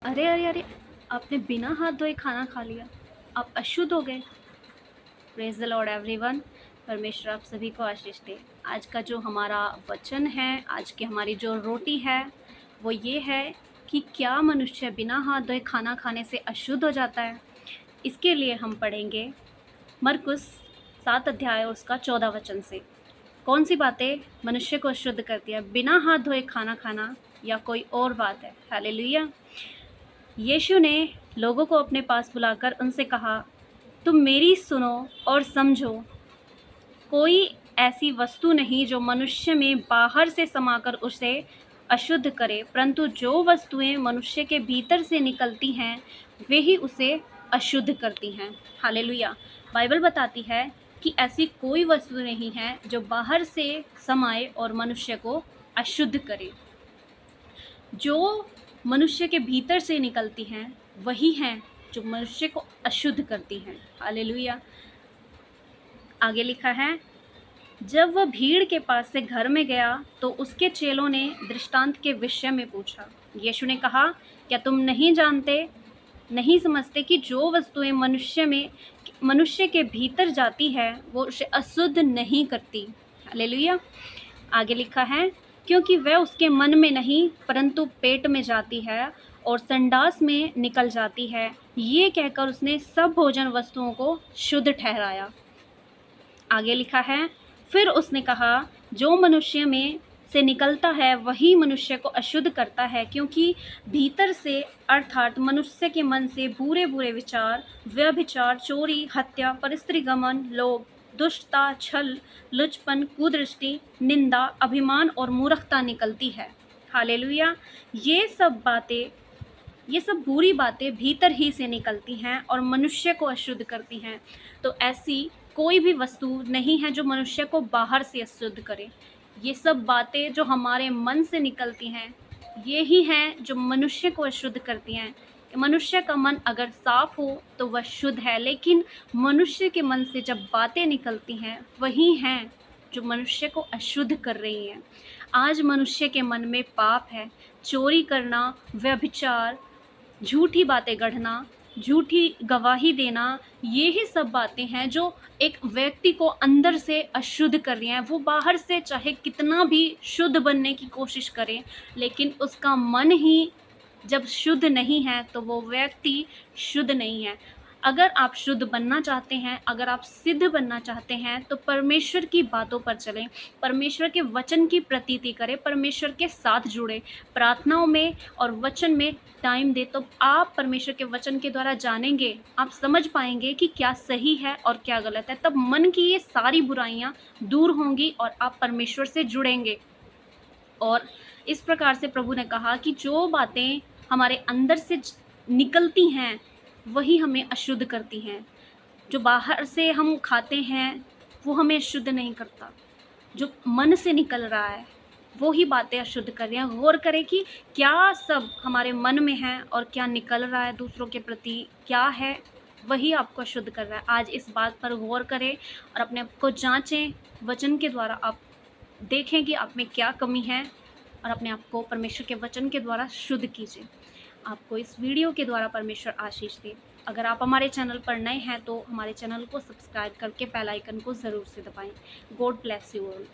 अरे अरे अरे, आपने बिना हाथ धोए खाना खा लिया, आप अशुद्ध हो गए। Praise the Lord everyone. परमेश्वर आप सभी को आशीष दे। आज का जो हमारा वचन है, आज की हमारी जो रोटी है, वो ये है कि क्या मनुष्य बिना हाथ धोए खाना खाने से अशुद्ध हो जाता है। इसके लिए हम पढ़ेंगे मरकुस 7 अध्याय और उसका 14 वचन से। कौन सी बातें मनुष्य को अशुद्ध करती है, बिना हाथ धोए खाना खाना या कोई और बात है। हालेलुया। यीशु ने लोगों को अपने पास बुलाकर उनसे कहा, तुम मेरी सुनो और समझो। कोई ऐसी वस्तु नहीं जो मनुष्य में बाहर से समाकर उसे अशुद्ध करे, परंतु जो वस्तुएं मनुष्य के भीतर से निकलती हैं वे ही उसे अशुद्ध करती हैं। हालेलुया। बाइबल बताती है कि ऐसी कोई वस्तु नहीं है जो बाहर से समाए और मनुष्य को अशुद्ध करे। जो मनुष्य के भीतर से निकलती हैं वही हैं जो मनुष्य को अशुद्ध करती हैं। हालेलुया। आगे लिखा है, जब वह भीड़ के पास से घर में गया तो उसके चेलों ने दृष्टांत के विषय में पूछा। यीशु ने कहा, क्या तुम नहीं जानते, नहीं समझते कि जो वस्तुएं मनुष्य के भीतर जाती है वो उसे अशुद्ध नहीं करती। हालेलुया। आगे लिखा है, क्योंकि वह उसके मन में नहीं परंतु पेट में जाती है और संडास में निकल जाती है। ये कहकर उसने सब भोजन वस्तुओं को शुद्ध ठहराया। आगे लिखा है, फिर उसने कहा, जो मनुष्य में से निकलता है वही मनुष्य को अशुद्ध करता है, क्योंकि भीतर से अर्थात मनुष्य के मन से बुरे बुरे विचार, व्यभिचार, चोरी, हत्या, परस्त्रीगमन, लोभ, दुष्टता, छल, लुचपन, कुदृष्टि, निंदा, अभिमान और मूर्खता निकलती है। हालेलुया। ये सब बुरी बातें भीतर ही से निकलती हैं और मनुष्य को अशुद्ध करती हैं। तो ऐसी कोई भी वस्तु नहीं है जो मनुष्य को बाहर से अशुद्ध करे। ये सब बातें जो हमारे मन से निकलती हैं ये ही हैं जो मनुष्य को अशुद्ध करती हैं। मनुष्य का मन अगर साफ हो तो वह शुद्ध है, लेकिन मनुष्य के मन से जब बातें निकलती हैं वही हैं जो मनुष्य को अशुद्ध कर रही हैं। आज मनुष्य के मन में पाप है, चोरी करना, व्यभिचार, झूठी बातें गढ़ना, झूठी गवाही देना, ये ही सब बातें हैं जो एक व्यक्ति को अंदर से अशुद्ध कर रही हैं। वो बाहर से चाहे कितना भी शुद्ध बनने की कोशिश करे, लेकिन उसका मन ही जब शुद्ध नहीं है तो वो व्यक्ति शुद्ध नहीं है। अगर आप शुद्ध बनना चाहते हैं, अगर आप सिद्ध बनना चाहते हैं तो परमेश्वर की बातों पर चलें, परमेश्वर के वचन की प्रतीति करें, परमेश्वर के साथ जुड़े, प्रार्थनाओं में और वचन में टाइम दे, तो आप परमेश्वर के वचन के द्वारा जानेंगे, आप समझ पाएंगे कि क्या सही है और क्या गलत है। तब मन की ये सारी बुराइयां दूर होंगी और आप परमेश्वर से जुड़ेंगे। और इस प्रकार से प्रभु ने कहा कि जो बातें हमारे अंदर से निकलती हैं वही हमें अशुद्ध करती हैं। जो बाहर से हम खाते हैं वो हमें अशुद्ध नहीं करता, जो मन से निकल रहा है वो ही बातें अशुद्ध कर रही हैं। गौर करें कि क्या सब हमारे मन में है और क्या निकल रहा है दूसरों के प्रति क्या है, वही आपको अशुद्ध कर रहा है। आज इस बात पर गौर करें और अपने आप को जांचें। वचन के द्वारा आप देखें कि आप में क्या कमी है और अपने आप को परमेश्वर के वचन के द्वारा शुद्ध कीजिए। आपको इस वीडियो के द्वारा परमेश्वर आशीष दे। अगर आप हमारे चैनल पर नए हैं तो हमारे चैनल को सब्सक्राइब करके बेल आइकन को ज़रूर से दबाएं। God bless you all.